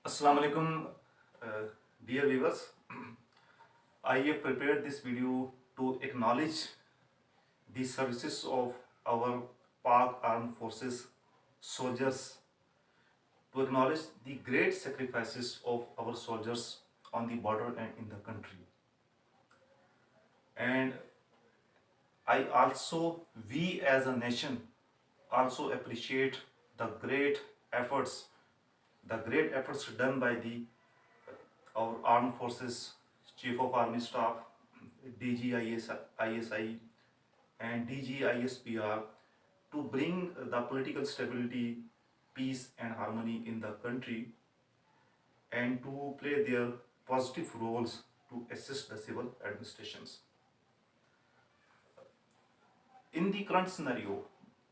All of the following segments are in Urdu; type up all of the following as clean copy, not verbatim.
Assalamu alaikum, dear viewers. I have prepared this video to acknowledge the services of our Pak Armed Forces soldiers, to acknowledge the great sacrifices of our soldiers on the border and in the country. And we as a nation also appreciate the great efforts done by our armed forces, Chief of Army Staff, DGISI and DGISPR, to bring the political stability, peace and harmony in the country, and to play their positive roles to assist the civil administrations. In the current scenario,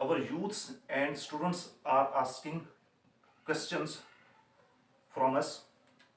our youths and students are asking questions from us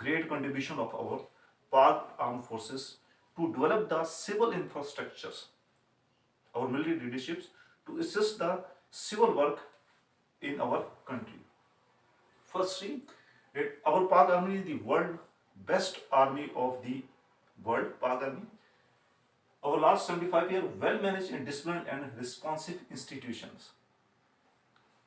great contribution of our Pak Armed Forces to develop the civil infrastructures, our military leaderships, to assist the civil work in our country. Firstly, our Pak Army is the world best army of the world, Pak Army. Our last 75 years well managed and disciplined and responsive institutions.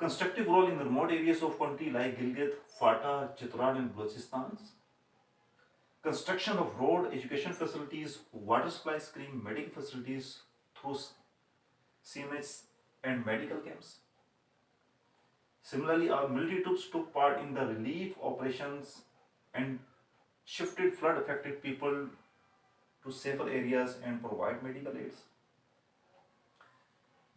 Constructive role in the remote areas of country like Gilgit, Fata, Chitran and Balochistan. Construction of road, education facilities, water supply scheme, medical facilities through CMS and medical camps. Similarly, our military troops took part in the relief operations and shifted flood affected people to safer areas and provide medical aids.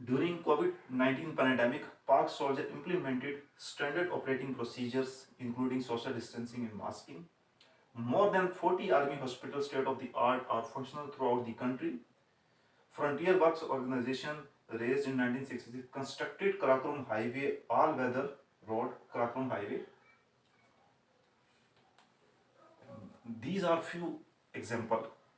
During COVID-19 pandemic, Pak soldiers implemented standard operating procedures including social distancing and masking. More than 40 army hospitals state-of-the-art are functional throughout the country. Frontier Works Organization, raised in 1966, constructed Karakoram Highway, all-weather road, Karakoram Highway. These are few examples.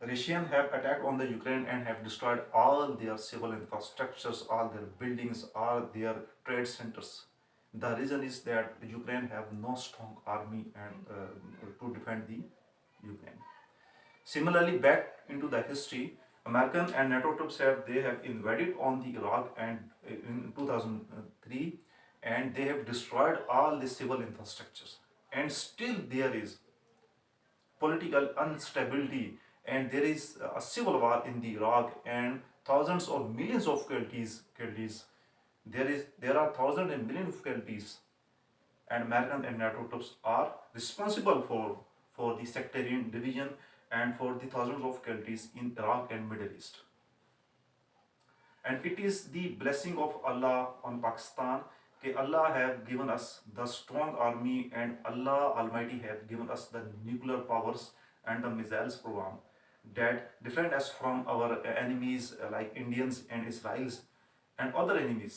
Russians have attacked on the Ukraine and have destroyed all their civil infrastructures, all their buildings, all their trade centers. The reason is that Ukraine have no strong army and to defend the Ukraine. Similarly, back into the history, American and NATO troops have invaded on the Iraq and in 2003, and they have destroyed all the civil infrastructures, and still there is political instability and there is a civil war in the Iraq and thousands or millions of casualties. There are thousands and millions of casualties, and American and NATO troops are responsible for the sectarian division and for the thousands of casualties in Iraq and Middle East. And it is the blessing of Allah on Pakistan that Allah have given us the strong army and Allah Almighty have given us the nuclear powers and the missiles program that defend us from our enemies like Indians and Israelis and other enemies.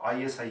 ISI,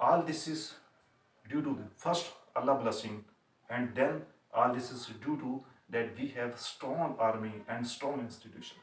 all this is due to first Allah blessing, and then all this is due to that we have strong army and strong institution.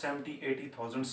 70-80,000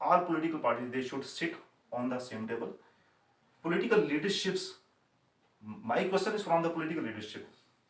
all political parties they should sit on the same table. Political leaderships, my question is from the political leadership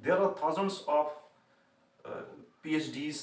There are thousands of PhDs,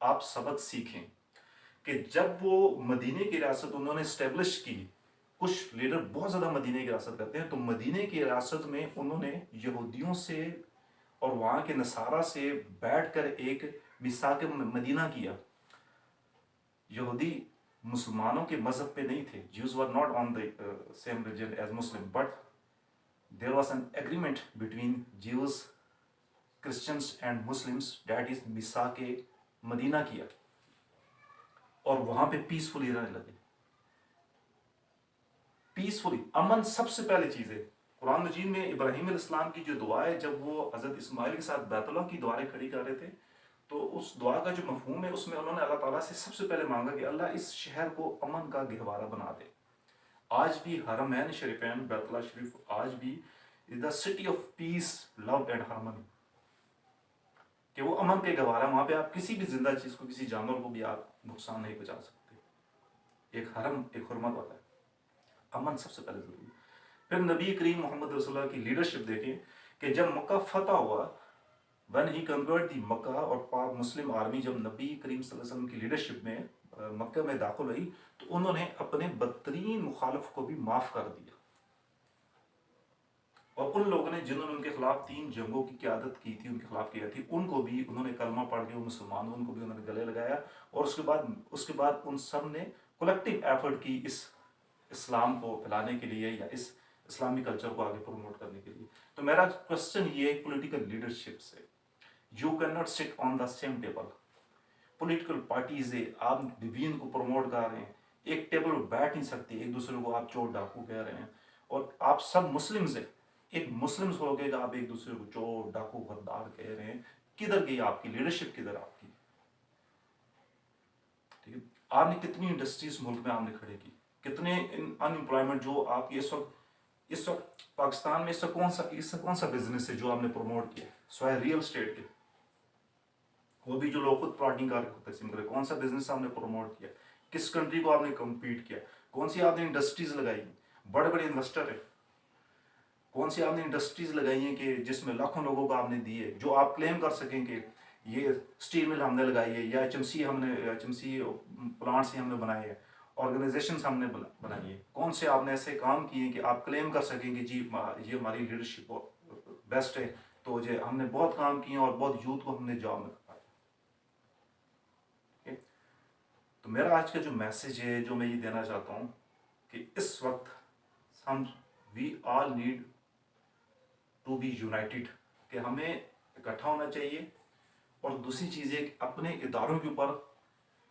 آپ سبق سیکھیں کہ جب وہ مدینے کی ریاست انہوں نے اسٹیبلش کی، کچھ لیڈر بہت زیادہ مدینے کی ریاست کرتے ہیں، تو مدینے کی ریاست میں انہوں نے یہودیوں سے اور وہاں کے نصارہ سے بیٹھ کر ایک میثاق مدینہ کیا. یہودی مسلمانوں کے مذہب پہ نہیں تھے. Jews were not on the same religion as Muslim, but there was an agreement between Jews, Christians and Muslims, that is میثاق مدینہ کیا، اور وہاں پہ پیسفلی رہنے لگے. پیسفلی، امن سب سے پہلے چیز ہے. قرآن مجید میں ابراہیم علیہ السلام کی جو دعا ہے، جب وہ حضرت اسماعیل کے ساتھ بیت اللہ کی دعائیں کھڑی کر رہے تھے، تو اس دعا کا جو مفہوم ہے اس میں انہوں نے اللہ تعالیٰ سے سب سے پہلے مانگا کہ اللہ اس شہر کو امن کا گہوارہ بنا دے. آج بھی حرمین شریفین، بیت اللہ شریف آج بھی is the city of peace, love and harmony، کہ وہ امن کے گہوارہ. وہاں پہ آپ کسی بھی زندہ چیز کو، کسی جانور کو بھی آپ نقصان نہیں پہنچا سکتے. ایک حرم، ایک حرمت والا ہے. امن سب سے پہلے ضروری ہے. پھر نبی کریم محمد رسول اللہ کی لیڈرشپ دیکھیں کہ جب مکہ فتح ہوا، when he conquered the مکہ، اور پاک مسلم آرمی جب نبی کریم صلی اللہ علیہ وسلم کی لیڈرشپ میں مکہ میں داخل ہوئی، تو انہوں نے اپنے بدترین مخالف کو بھی معاف کر دیا. اور ان لوگوں نے جنہوں نے ان کے خلاف 3 جنگوں کی قیادت کی تھی، ان کے خلاف کیا تھی، ان کو بھی انہوں نے کلمہ پڑھ کے، وہ مسلمان، ان کو بھی انہوں نے گلے لگایا. اور اس کے بعد ان سب نے کولیکٹیو ایفرٹ کی اس اسلام کو پھیلانے کے لیے، یا اس اسلامی کلچر کو آگے پروموٹ کرنے کے لیے. تو میرا کوشچن یہ ہے پولیٹیکل لیڈرشپ سے، you can not sit on the same table. Political parties ہے، آپ ڈویژن کو پروموٹ کر رہے ہیں، ایک ٹیبل پر بیٹھ نہیں سکتے، ایک دوسرے کو آپ چور ڈاکو کہہ رہے ہیں، اور آپ سب مسلمز ہیں. ایک مسلمز ہو گئے کہ آپ ایک دوسرے کو چور ڈاکو غدار کہہ رہے ہیں. کدھر گئی آپ کی لیڈرشپ؟ کدھر آپ کی؟ ٹھیک ہے، آپ نے کتنی انڈسٹریز ملک میں آپ نے کھڑے کی، کتنے ان امپلائمنٹ جو آپ کی اس وقت پاکستان میں اس سے کون سا بزنس ہے جو آپ نے پروموٹ کیا، سوائے ریئل اسٹیٹ کے؟ وہ بھی جو لوگ خود پلاٹنگ کر کے تقسیم کرے، کون سا بزنس آپ نے پروموٹ کیا؟ کس کنٹری کو آپ نے کمپیٹ کیا؟ کون سی آپ نے انڈسٹریز لگائی؟ بڑے بڑے انویسٹر ہیں، کون سی آپ نے انڈسٹریز لگائی ہیں کہ جس میں لاکھوں لوگوں کو آپ نے دی ہے، جو آپ کلیم کر سکیں کہ یہ اسٹیل مل ہم نے لگائی ہے، یا ایچ ایم سی پلانٹس ہی ہم نے بنائے ہیں، آرگنائزیشنس ہم نے بنائی ہے. کون سے آپ نے ایسے کام کیے ہیں کہ آپ کلیم کر سکیں کہ جی یہ ہماری لیڈرشپ بیسٹ ہے، تو یہ ہم نے بہت کام کیے ہیں اور بہت یوتھ کو ہم نے جاب میں رکھا ہے. تو میرا آج کا جو میسج ہے، جو میں یہ دینا چاہتا ہوں کہ اس وقت ہم we all need to be united, کہ ہمیں اکٹھا ہونا چاہیے. اور دوسری چیز ہے کہ اپنے اداروں کے اوپر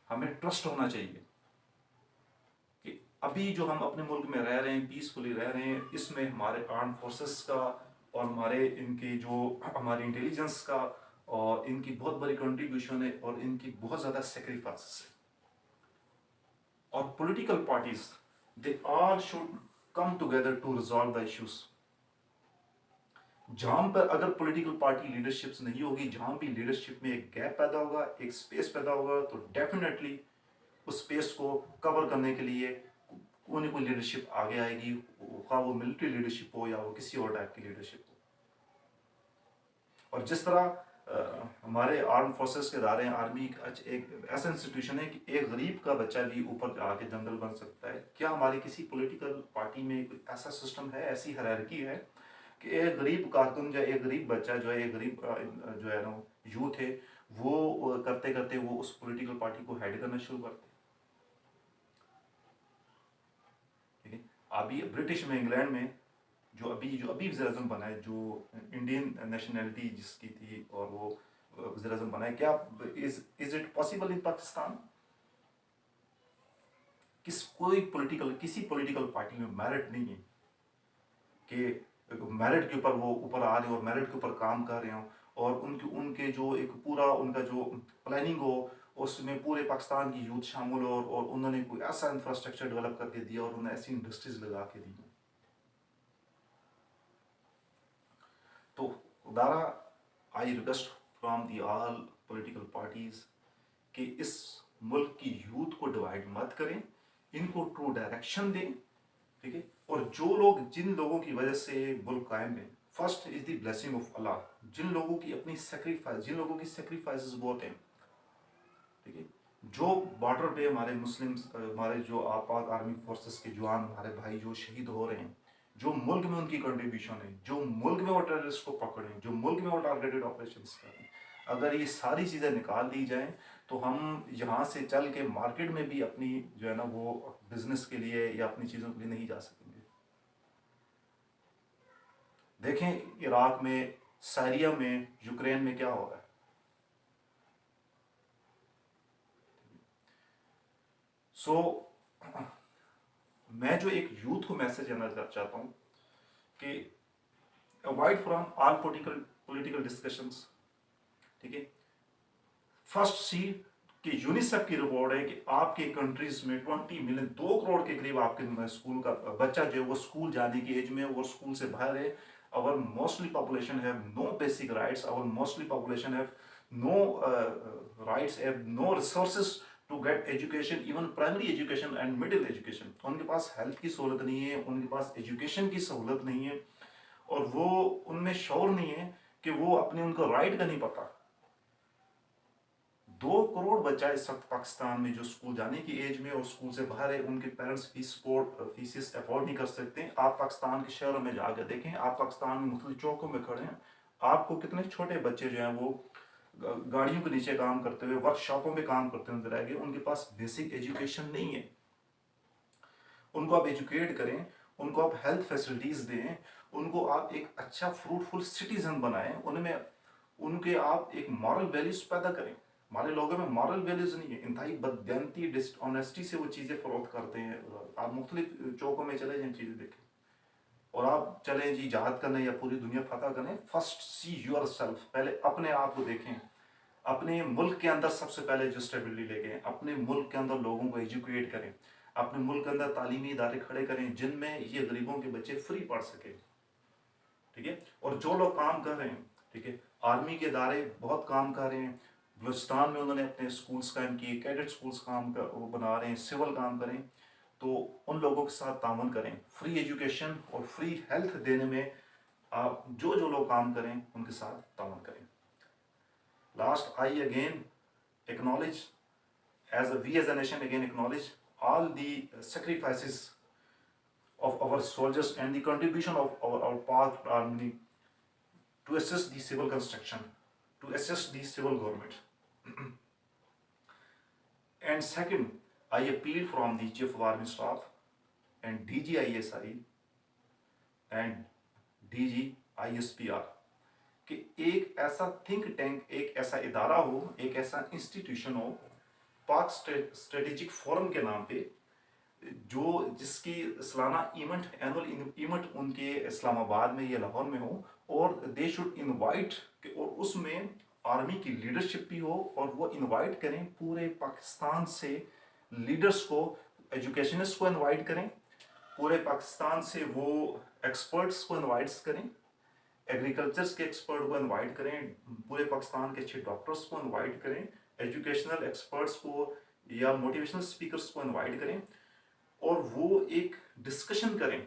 ہمیں ٹرسٹ ہونا چاہیے کہ ابھی جو ہم اپنے ملک میں رہ رہے ہیں، پیسفلی رہ رہے ہیں، اس میں ہمارے آرم فورسز کا اور ہماری انٹیلیجنس کا اور ان کی بہت بڑی کنٹریبیوشن ہے، اور ان کی بہت زیادہ سیکریفائسز ہے. اور political parties they all should come together to resolve the issues. جہاں پر اگر پولیٹیکل پارٹی لیڈرشپ نہیں ہوگی، جہاں بھی لیڈرشپ میں ایک گیپ پیدا ہوگا، ایک سپیس پیدا ہوگا، تو ڈیفینیٹلی اس سپیس کو کور کرنے کے لیے کوئی نہ کوئی لیڈرشپ آگے آئے گی، خواہ وہ ملٹری لیڈرشپ ہو یا وہ کسی اور ٹائپ کی لیڈرشپ ہو. اور جس طرح ہمارے آرم فورسز کے ادارے ہیں، آرمی ایک ایسا انسٹیٹیوشن ہے کہ ایک غریب کا بچہ بھی اوپر آ کے جنرل بن سکتا ہے. کیا ہماری کسی پولیٹیکل پارٹی میں کوئی ایسا سسٹم ہے، ایسی ہیرارکی ہے کہ ایک غریب کارکن یا ایک غریب بچہ جو ہے، ایک غریب جو ہے نا یوتھ ہے، وہ کرتے کرتے وہ اس پولیٹیکل پارٹی کو ہیڈ کرنا شروع کرتے؟ ٹھیک ہے. ابھی برٹش میں، انگلینڈ میں جو ابھی وزیر اعظم بنا ہے، جو انڈین نیشنلٹی جس کی تھی، اور وہ وزیر اعظم بنا ہے، کیا is it possible in Pakistan? کسی پولیٹیکل پارٹی میں میرٹ نہیں ہے کہ میرٹ کے اوپر وہ اوپر آ رہے ہیں اور میرٹ کے اوپر کام کر رہے ہوں، اور ان کے جو ایک پورا ان کا جو پلاننگ ہو، اس میں پورے پاکستان کی یوتھ شامل ہو، اور انہوں نے کوئی ایسا انفراسٹرکچر ڈیولپ کر کے دیا، اور انہوں نے ایسی انڈسٹریز لگا کے دی. تو ادارہ I request from the all political parties کہ اس ملک کی یوتھ کو ڈیوائڈ مت کریں، ان کو ٹرو ڈائریکشن دیں. ٹھیک ہے. اور جن لوگوں کی وجہ سے ملک قائم ہے، first is the blessing of اللہ. جن لوگوں کی سیکریفائسز بہت ہیں، ٹھیک ہے. جو بارڈر پہ ہمارے مسلم ہمارے جو آپاد آرمی فورسز کے جوان ہمارے بھائی جو شہید ہو رہے ہیں, جو ملک میں ان کی کنٹریبیوشن ہے, جو ملک میں وہ ٹیررسٹ کو پکڑیں, جو ملک میں وہ ٹارگیٹڈ آپریشنز کریں, اگر یہ ساری چیزیں نکال دی جائیں تو ہم یہاں سے چل کے مارکیٹ میں بھی اپنی جو ہے نا وہ بزنس کے لیے یا اپنی چیزوں کے لیے نہیں جا سکیں گے. دیکھیں عراق میں, سیریا میں, یوکرین میں کیا ہو رہا ہے. سو میں جو ایک یوتھ کو میسج دینا چاہتا ہوں کہ avoid from all political discussions. ٹھیک ہے. فرسٹ سی کہ یونیسیف کی رپورٹ ہے کہ آپ کے کنٹریز میں 20 ملین 2 کروڑ کے قریب آپ کے اسکول کا بچہ جو ہے وہ اسکول جانے کی ایج میں اور اسکول سے باہر ہے. our mostly population have no basic rights, our mostly population have no rights, have no resources to get education, even primary education and middle education. ان کے پاس ہیلتھ کی سہولت نہیں ہے, ان کے پاس ایجوکیشن کی سہولت نہیں ہے, اور وہ ان میں شعور نہیں ہے کہ وہ اپنے ان کو رائٹ کا نہیں پتا. 2 کروڑ بچہ اس وقت پاکستان میں جو اسکول جانے کی ایج میں اور اسکول سے باہر ہے, ان کے پیرنٹس فیسز افورڈ نہیں کر سکتے. آپ پاکستان کے شہروں میں جا کے دیکھیں, آپ پاکستان میں مختلف چوکوں میں کھڑے ہیں, آپ کو کتنے چھوٹے بچے جو ہیں وہ گاڑیوں کے نیچے کام کرتے ہوئے, ورک شاپوں میں کام کرتے ہوئے نظر آئے گے. ان کے پاس بیسک ایجوکیشن نہیں ہے. ان کو آپ ایجوکیٹ کریں, ان کو آپ ہیلتھ فیسلٹیز دیں, ان کو آپ ایک اچھا فروٹفل سٹیزن بنائیں, ان کے آپ ایک مورل ویلیوز پیدا کریں. ہمارے لوگوں میں مورل ویلیوز نہیں ہے, انتہائی بددیانتی ڈس آنیسٹی سے وہ چیزیں فروخت کرتے ہیں. آپ مختلف چوکوں میں چلے جائیں, چیزیں دیکھیں, اور آپ چلیں جی جہاد کرنے یا پوری دنیا فتح کریں. فرسٹ سی یور سیلف, پہلے اپنے آپ کو دیکھیں. اپنے ملک کے اندر سب سے پہلے جو اسٹیبلٹی لے کے, اپنے ملک کے اندر لوگوں کو ایجوکیٹ کریں, اپنے ملک کے اندر تعلیمی ادارے کھڑے کریں جن میں یہ غریبوں کے بچے فری پڑھ سکیں. ٹھیک ہے. اور جو لوگ کام کر رہے ہیں, ٹھیک ہے, آرمی کے ادارے بہت کام کر رہے ہیں, بلوچستان میں انہوں نے اپنے سکولز قائم کیے, کیڈٹ سکولز کام وہ بنا رہے ہیں, سول کام کریں, تو ان لوگوں کے ساتھ تعاون کریں. فری ایجوکیشن اور فری ہیلتھ دینے میں آپ جو لوگ کام کریں ان کے ساتھ تعاون کریں. Last, I again acknowledge, we as a nation again acknowledge all the sacrifices of our soldiers and the contribution of our Pak army to assist the civil construction, to assist the civil government. And second, I appeal from the Chief of Army Staff and DG ISI and DG ISPR کہ ایک ایسا تھنک ٹینک, ایک ایسا ادارہ ہو, ایک ایسا انسٹیٹیوشن ہو پاک اسٹریٹجک فورم کے نام پہ, جس کی سالانہ ایونٹ, اینول ایونٹ ان کے اسلام آباد میں یا لاہور میں ہو, اور دے شوڈ انوائٹ, اور اس میں آرمی کی لیڈرشپ بھی ہو, اور وہ انوائٹ کریں پورے پاکستان سے لیڈرز کو, ایجوکیشنسٹ کو انوائٹ کریں, پورے پاکستان سے وہ ایکسپرٹس کو انوائٹس کریں, ایگریکلچرس کے ایکسپرٹ کو انوائٹ کریں, پورے پاکستان کے اچھے ڈاکٹرس کو انوائٹ کریں, ایجوکیشنل ایکسپرٹس کو یا موٹیویشنل اسپیکرس کو انوائٹ کریں, اور وہ ایک ڈسکشن کریں.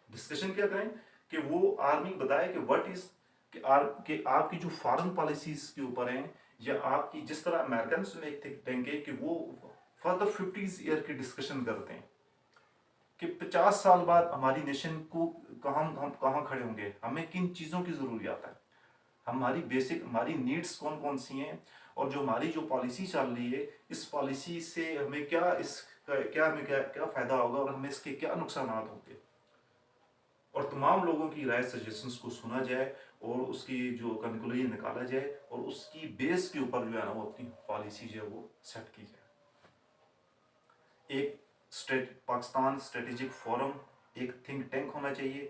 ڈسکشن کیا کریں کہ وہ آرمی بتائے کہ وٹ از, کہ آپ کی جو فارن پالیسیز کے اوپر ہیں, یا آپ کی جس طرح امریکنس میں ایک تھنک ٹینک ہے کہ وہ فردر 50 ایئر کی ڈسکشن کرتے ہیں کہ 50 سال بعد ہماری نیشن کو ہم کہاں کھڑے ہوں گے, ہمیں کن چیزوں کی ضروریات ہے, ہماری بیسک, ہماری نیڈس کون کون سی ہیں, اور جو ہماری جو پالیسی چل رہی ہے, اس پالیسی سے ہمیں کیا فائدہ ہوگا, اور ہمیں اس کے کیا نقصانات ہوں گے. اور تمام لوگوں کی رائے سجیشنس کو سنا جائے, اور اس کی جو کنکلوژن نکالا جائے, اور اس کی بیس کے اوپر جو ہے نا وہ اپنی پالیسی جو ہے وہ سیٹ کی جائے. ایک پاکستان اسٹریٹجک فورم, ایک تھنک ٹینک ہونا چاہیے,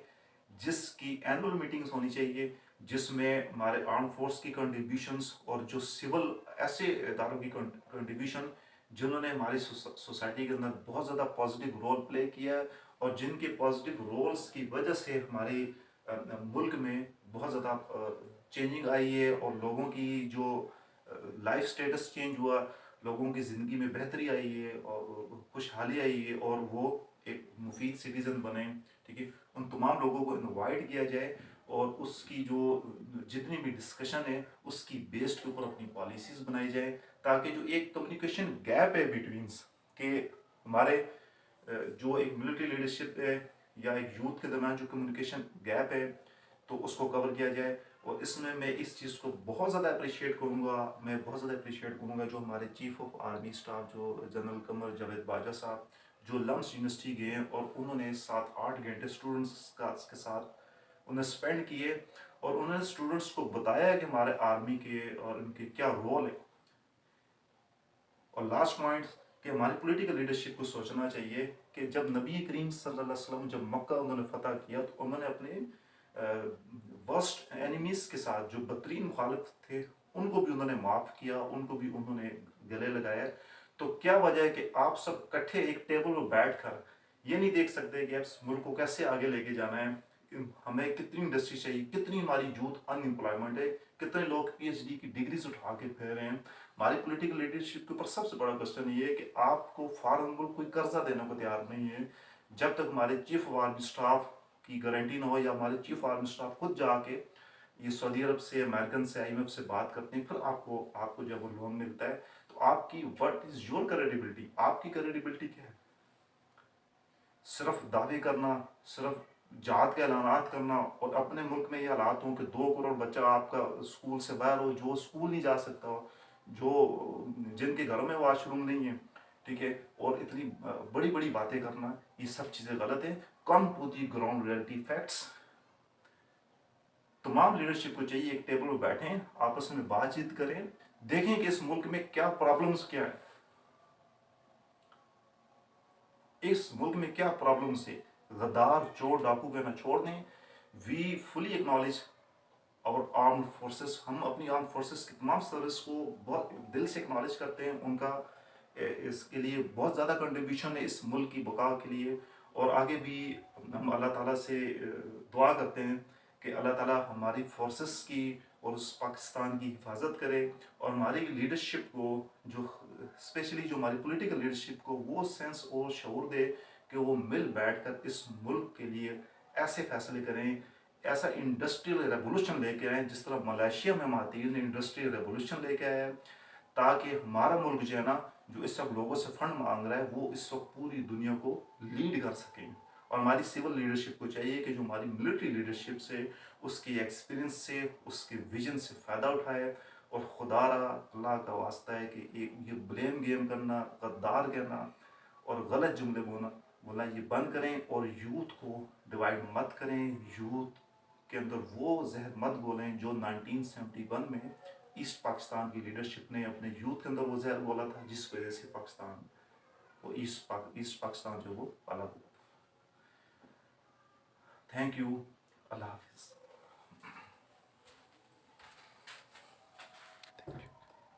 جس کی اینول میٹنگز ہونی چاہیے, جس میں ہمارے آرم فورس کی کنٹریبیوشنز اور جو سول ایسے اداروں کی کنٹریبیوشن جنہوں نے ہماری سوسائٹی کے اندر بہت زیادہ پازیٹیو رول پلے کیا, اور جن کے پازیٹیو رولز کی وجہ سے ہمارے ملک میں بہت زیادہ چینجنگ آئی ہے, اور لوگوں کی جو لائف سٹیٹس چینج ہوا, لوگوں کی زندگی میں بہتری آئی ہے, اور خوشحالی آئی ہے, اور وہ ایک مفید سٹیزن بنے. ٹھیک ہے. ان تمام لوگوں کو انوائٹ کیا جائے, اور اس کی جو جتنی بھی ڈسکشن ہے اس کی بیس کے اوپر اپنی پالیسیز بنائی جائے، تاکہ جو ایک کمیونیکیشن گیپ ہے بٹوینس کہ ہمارے جو ایک ملٹری لیڈرشپ ہے یا ایک یوتھ کے درمیان جو کمیونیکیشن گیپ ہے تو اس کو کور کیا جائے. اور اس میں اس چیز کو بہت زیادہ اپریشیٹ کروں گا، میں بہت زیادہ اپریشیٹ کروں گا جو ہمارے چیف آف آرمی اسٹاف جو جنرل قمر جاوید باجوہ صاحب جو لمس یونیورسٹی گئے اور انہوں نے 7-8 گھنٹے اسٹوڈنٹس کے ساتھ انہیں اسپینڈ کیے، اور انہوں نے اسٹوڈنٹس کو بتایا کہ ہمارے آرمی کے اور ان کے کیا رول ہے. اور لاسٹ پوائنٹ کہ ہماری پولیٹیکل لیڈرشپ کو سوچنا چاہیے کہ جب نبی کریم صلی اللہ علیہ وسلم جب مکہ انہوں نے فتح کیا تو انہوں نے اپنے ورسٹ اینیمیز کے ساتھ جو بدترین مخالف تھے ان کو بھی انہوں نے معاف کیا، ان کو بھی انہوں نے گلے لگایا. تو کیا وجہ ہے کہ آپ سب کٹھے ایک ٹیبل پر بیٹھ کر یہ نہیں دیکھ سکتے کہ آپ ملک کو کیسے آگے لے کے جانا ہے، ہمیں کتنی انڈسٹری چاہیے، کتنی ہماری یوتھ ان امپلائمنٹ ہے، کتنے لوگ پی ایچ ڈی کی ڈگریز اٹھا کے پھر رہے ہیں. ہماری پولیٹیکل لیڈرشپ کے اوپر سب سے بڑا کوشچن یہ ہے کہ آپ کو فارن ملک کوئی قرضہ دینے کو تیار نہیں ہے جب تک ہمارے چیف آف آرمی اسٹاف کی گارنٹی نہ ہو، یا ہمارے چیف آرمی اسٹاف خود جا کے یہ سعودی عرب سے، امریکن سے، IMF سے بات کرتے ہیں، پھر آپ کو جب وہ لون ملتا ہے تو آپ کی وٹ از یور کریڈیبلٹی، آپ کی کریڈیبلٹی کیا ہے؟ صرف دعوے کرنا، صرف جہاد کے اعلانات کرنا، اور اپنے ملک میں یہ حالات ہوں کہ 2 کروڑ بچہ آپ کا اسکول سے باہر ہو، جو اسکول نہیں جا سکتا ہو، جن کے گھروں میں واش روم نہیں ہے، ٹھیک ہے، اور اتنی بڑی بڑی باتیں کرنا، یہ سب چیزیں غلط ہیں. Come to the ground reality facts. تمام لیڈرشپ کو چاہیے ایک ٹیبل پہ بیٹھیں، آپس میں بات چیت کریں، دیکھیں کہ اس ملک میں کیا پرابلمس کیا ہیں، اس ملک میں کیا پرابلمس ہے. غدار چور ڈاکو کہنا چھوڑ دیں. وی فلی ایکنالج اور آرمڈ فورسز، ہم اپنی آرمڈ فورسز کی تمام سروس کو بہت دل سے ایکنالج کرتے ہیں، ان کا اس کے لیے بہت زیادہ کنٹریبیوشن ہے اس ملک کی بقا کے لیے. اور آگے بھی ہم اللہ تعالیٰ سے دعا کرتے ہیں کہ اللہ تعالیٰ ہماری فورسز کی اور اس پاکستان کی حفاظت کرے، اور ہماری لیڈرشپ کو جو اسپیشلی جو ہماری پولیٹیکل لیڈرشپ کو وہ سینس اور شعور دے کہ وہ مل بیٹھ کر اس ملک کے لیے ایسے فیصلے کریں، ایسا انڈسٹریل ریولوشن لے کے آئیں جس طرح ملائیشیا میں مہاتیر نے انڈسٹریل ریولوشن لے کے آیا، تاکہ ہمارا ملک جو ہے نا، جو اس وقت لوگوں سے فنڈ مانگ رہا ہے، وہ اس وقت پوری دنیا کو لیڈ کر سکیں. اور ہماری سول لیڈرشپ کو چاہیے کہ جو ہماری ملٹری لیڈرشپ سے، اس کی ایکسپیرینس سے، اس کے ویژن سے فائدہ اٹھائے. اور خدا را اللہ کا واسطہ ہے کہ یہ بلیم گیم کرنا، غدار کہنا اور غلط جملے بولنا یہ بند کریں، اور یوتھ کو ڈیوائڈ مت کریں. یوتھ کے اندر وہ زہر مت گولیں جو 1971 میں ایسٹ پاکستان کی لیڈرشپ نے اپنے یوتھ کے اندر وہ زہر بولا تھا، جس وجہ سے پاکستان وہ ایسٹ پاکستان جو وہ الگ ہوا. Thank you. اللہ حافظ.